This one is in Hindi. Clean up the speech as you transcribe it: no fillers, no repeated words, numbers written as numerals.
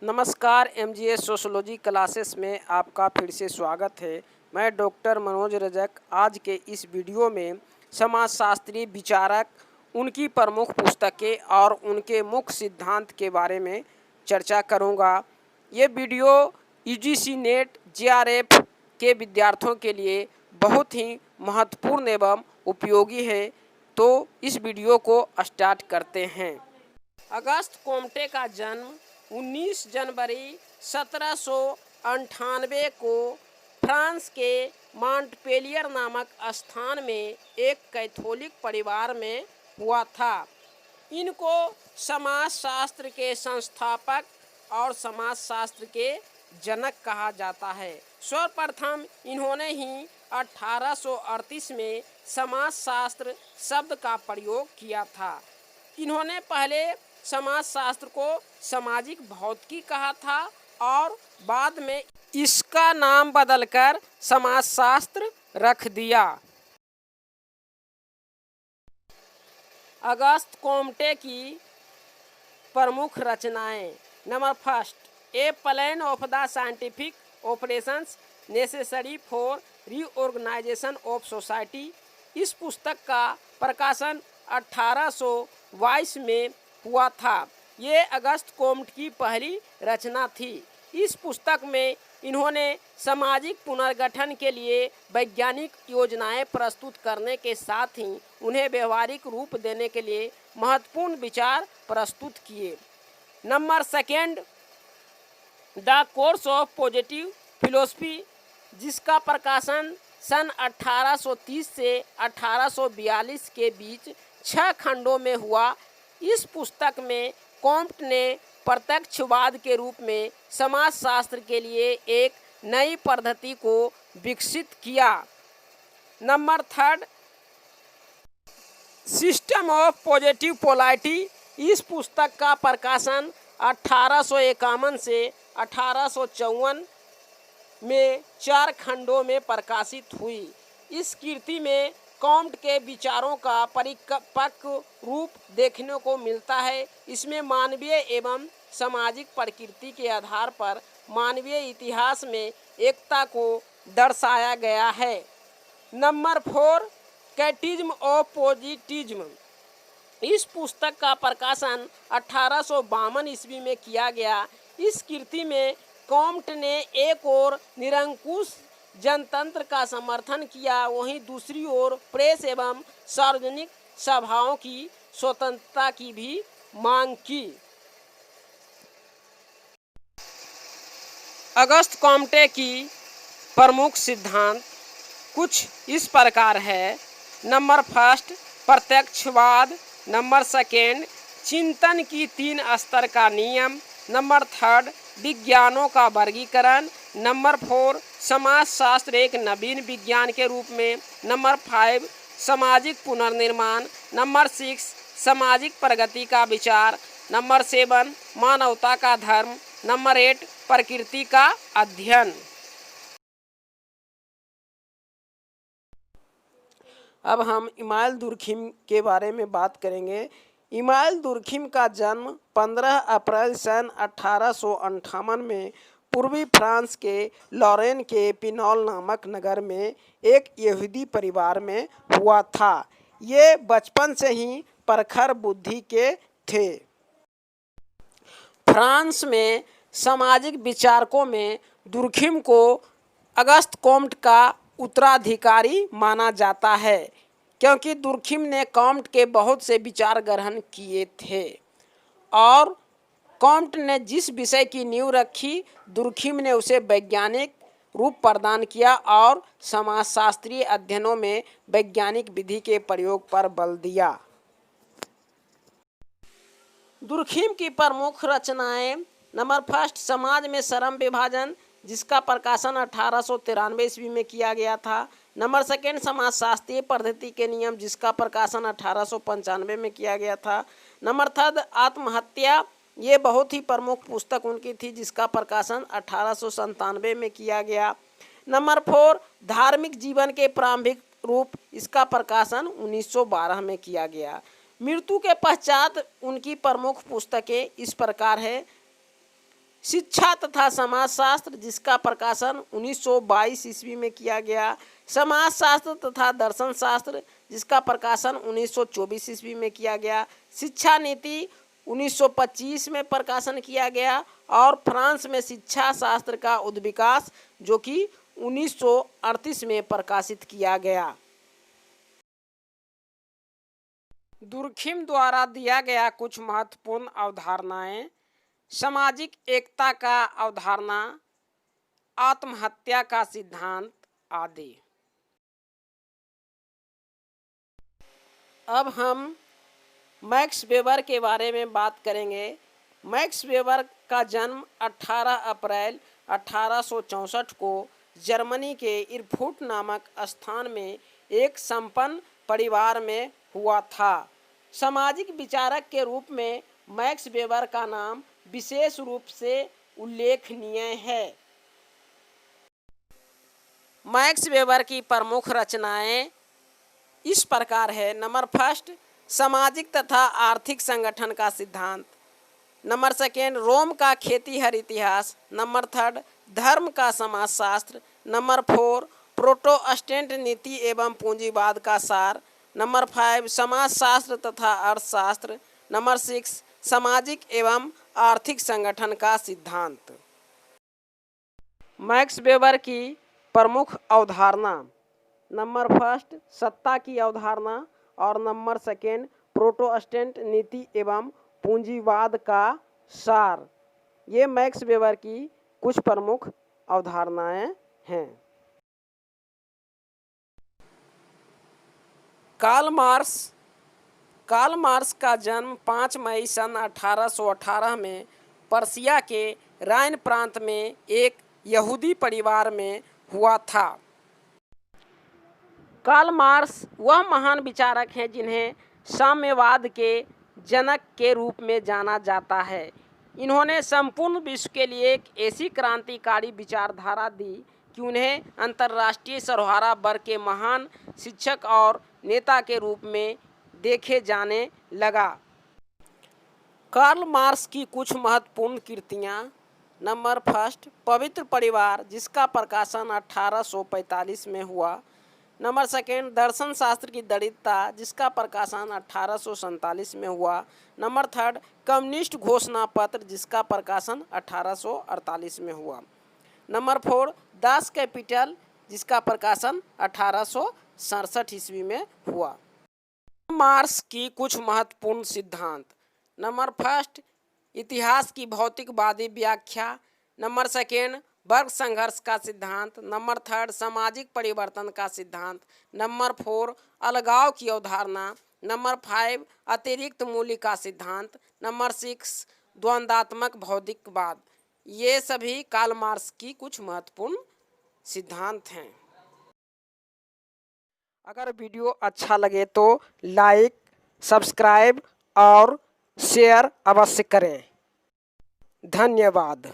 नमस्कार, एमजीएस सोशोलॉजी क्लासेस में आपका फिर से स्वागत है। मैं डॉक्टर मनोज रजक आज के इस वीडियो में समाजशास्त्री विचारक, उनकी प्रमुख पुस्तकें और उनके मुख्य सिद्धांत के बारे में चर्चा करूंगा। ये वीडियो यूजीसी नेट जेआरएफ के विद्यार्थियों के लिए बहुत ही महत्वपूर्ण एवं उपयोगी है। तो इस वीडियो को स्टार्ट करते हैं। अगस्त कोम्टे का जन्म 19 जनवरी 1798 को फ्रांस के मॉन्टपेलियर नामक स्थान में एक कैथोलिक परिवार में हुआ था। इनको समाजशास्त्र के संस्थापक और समाजशास्त्र के जनक कहा जाता है। सर्वप्रथम इन्होंने ही 1838 में समाजशास्त्र शब्द का प्रयोग किया था। इन्होंने पहले समाजशास्त्र को सामाजिक भौतिकी कहा था और बाद में इसका नाम बदलकर समाजशास्त्र रख दिया। अगस्त कोम्टे की प्रमुख रचनाएं। Number first, a plan of the scientific operations necessary for reorganisation of society. इस पुस्तक का प्रकाशन 1822 में हुआ था। ये अगस्त कोम्टे की पहली रचना थी। इस पुस्तक में इन्होंने सामाजिक पुनर्गठन के लिए वैज्ञानिक योजनाएं प्रस्तुत करने के साथ ही उन्हें व्यवहारिक रूप देने के लिए महत्वपूर्ण विचार प्रस्तुत किए। Number second, the course of positive philosophy, जिसका प्रकाशन सन 1830 से 1842 के बीच 6 खंडों में हुआ। इस पुस्तक में कोम्टे ने प्रत्यक्षवाद के रूप में समाजशास्त्र के लिए एक नई पद्धति को विकसित किया। Number third, system of positive polarity. इस पुस्तक का प्रकाशन 1851 से 1854 में 4 खंडों में प्रकाशित हुई। इस कृति में कोम्टे के विचारों का परिपक्व रूप देखने को मिलता है। इसमें मानवीय एवं सामाजिक प्रकृति के आधार पर मानवीय इतिहास में एकता को दर्शाया गया है। Number 4, catechism of positivism. इस पुस्तक का प्रकाशन 1852 ईस्वी में किया गया। इस कृति में कोम्टे ने एक और निरंकुश जनतंत्र का समर्थन किया, वहीं दूसरी ओर प्रेस एवं सार्वजनिक सभाओं की स्वतंत्रता की भी मांग की। अगस्त कोम्टे की प्रमुख सिद्धांत कुछ इस प्रकार है। नंबर फर्स्ट, प्रत्यक्षवाद। नंबर सेकेंड, चिंतन की 3 स्तर का नियम। नंबर थर्ड, विज्ञानों का वर्गीकरण। नंबर 4, समाजशास्त्र एक नवीन विज्ञान के रूप में। नंबर 5, सामाजिक पुनर्निर्माण। नंबर 6, सामाजिक प्रगति का विचार। नंबर 7, मानवता का धर्म। नंबर 8, प्रकृति का अध्ययन। अब हम इमानुएल दुर्खिम के बारे में बात करेंगे। इमानुएल दुर्खिम का जन्म 15 अप्रैल सन 1858 में पूर्वी फ्रांस के लॉरेन के पिनॉल नामक नगर में एक यहूदी परिवार में हुआ था। ये बचपन से ही प्रखर बुद्धि के थे। फ्रांस में सामाजिक विचारकों में दुर्खिम को अगस्त कोम्टे का उत्तराधिकारी माना जाता है, क्योंकि दुर्खिम ने कोम्टे के बहुत से विचार ग्रहण किए थे और कोम्टे ने जिस विषय की नींव रखी, दुर्खिम ने उसे वैज्ञानिक रूप प्रदान किया और समाजशास्त्रीय अध्ययनों में वैज्ञानिक विधि के प्रयोग पर बल दिया। दुर्खिम की प्रमुख रचनाएं। नंबर फर्स्ट, समाज में श्रम विभाजन, जिसका प्रकाशन 1893 ईस्वी में किया गया था। नंबर सेकेंड, समाजशास्त्रीय पद्धति के नियम, जिसका प्रकाशन 1895 में किया गया था। नंबर थर्ड, आत्महत्या। ये बहुत ही प्रमुख पुस्तक उनकी थी, जिसका प्रकाशन 1897 में किया गया। नंबर 4, धार्मिक जीवन के प्रारंभिक रूप इसका प्रकाशन 1912 में किया गया। मृत्यु के पश्चात उनकी प्रमुख पुस्तकें इस प्रकार है: शिक्षा तथा समाजशास्त्र, जिसका प्रकाशन 1922 ईस्वी में किया गया। समाजशास्त्र तथा दर्शन शास्त्र, जिसका प्रकाशन 1924 ईस्वी में किया गया। शिक्षा नीति 1925 में प्रकाशन किया गया। और फ्रांस में शिक्षा शास्त्र का उद्विकास, जो कि 1938 में प्रकाशित किया गया। दुर्खिम द्वारा दिया गया कुछ महत्वपूर्ण अवधारणाएं: सामाजिक एकता का अवधारणा, आत्महत्या का सिद्धांत आदि। अब हम मैक्स वेबर के बारे में बात करेंगे। मैक्स वेबर का जन्म 18 अप्रैल 1864 को जर्मनी के इरफुट नामक स्थान में एक संपन्न परिवार में हुआ था। सामाजिक विचारक के रूप में मैक्स वेबर का नाम विशेष रूप से उल्लेखनीय है। मैक्स वेबर की प्रमुख रचनाएं इस प्रकार है: नंबर फर्स्ट, सामाजिक तथा आर्थिक संगठन का सिद्धांत। नंबर सेकेंड, रोम का खेती हर इतिहास। नंबर थर्ड, धर्म का समाजशास्त्र। नंबर फोर, प्रोटेस्टेंट नीति एवं पूंजीवाद का सार। नंबर 5, समाजशास्त्र तथा अर्थशास्त्र। नंबर 6, सामाजिक एवं आर्थिक संगठन का सिद्धांत। मैक्स वेबर की प्रमुख अवधारणा: नंबर फर्स्ट, सत्ता की अवधारणा। और नंबर सेकेंड, प्रोटेस्टेंट नीति एवं पूंजीवाद का सार। ये मैक्स वेबर की कुछ प्रमुख अवधारणाएं हैं। कार्ल मार्क्स का जन्म 5 मई सन 1818 में पर्शिया के राइन प्रांत में एक यहूदी परिवार में हुआ था। कार्ल मार्क्स वह महान विचारक हैं जिन्हें साम्यवाद के जनक के रूप में जाना जाता है। इन्होंने संपूर्ण विश्व के लिए एक ऐसी क्रांतिकारी विचारधारा दी कि उन्हें अंतर्राष्ट्रीय सर्वहारा वर्ग के महान शिक्षक और नेता के रूप में देखे जाने लगा। कार्ल मार्क्स की कुछ महत्वपूर्ण कृतियाँ: नंबर फर्स्ट, पवित्र परिवार, जिसका प्रकाशन 1845 में हुआ। नंबर सेकेंड, दर्शन शास्त्र की दरिद्रता, जिसका प्रकाशन 1847 में हुआ। नंबर थर्ड, कम्युनिस्ट घोषणा पत्र, जिसका प्रकाशन 1848 में हुआ। नंबर फोर, दास कैपिटल, जिसका प्रकाशन 1867 ईस्वी में हुआ। मार्क्स की कुछ महत्वपूर्ण सिद्धांत: नंबर फर्स्ट, इतिहास की भौतिकवादी व्याख्या। नंबर सेकेंड, वर्ग संघर्ष का सिद्धांत। नंबर थर्ड, सामाजिक परिवर्तन का सिद्धांत। नंबर फोर, अलगाव की अवधारणा। नंबर 5, अतिरिक्त मूल्य का सिद्धांत। नंबर 6, द्वंद्वात्मक भौतिकवाद। ये सभी कार्ल मार्क्स की कुछ महत्वपूर्ण सिद्धांत हैं। अगर वीडियो अच्छा लगे तो लाइक, सब्सक्राइब और शेयर अवश्य करें। धन्यवाद।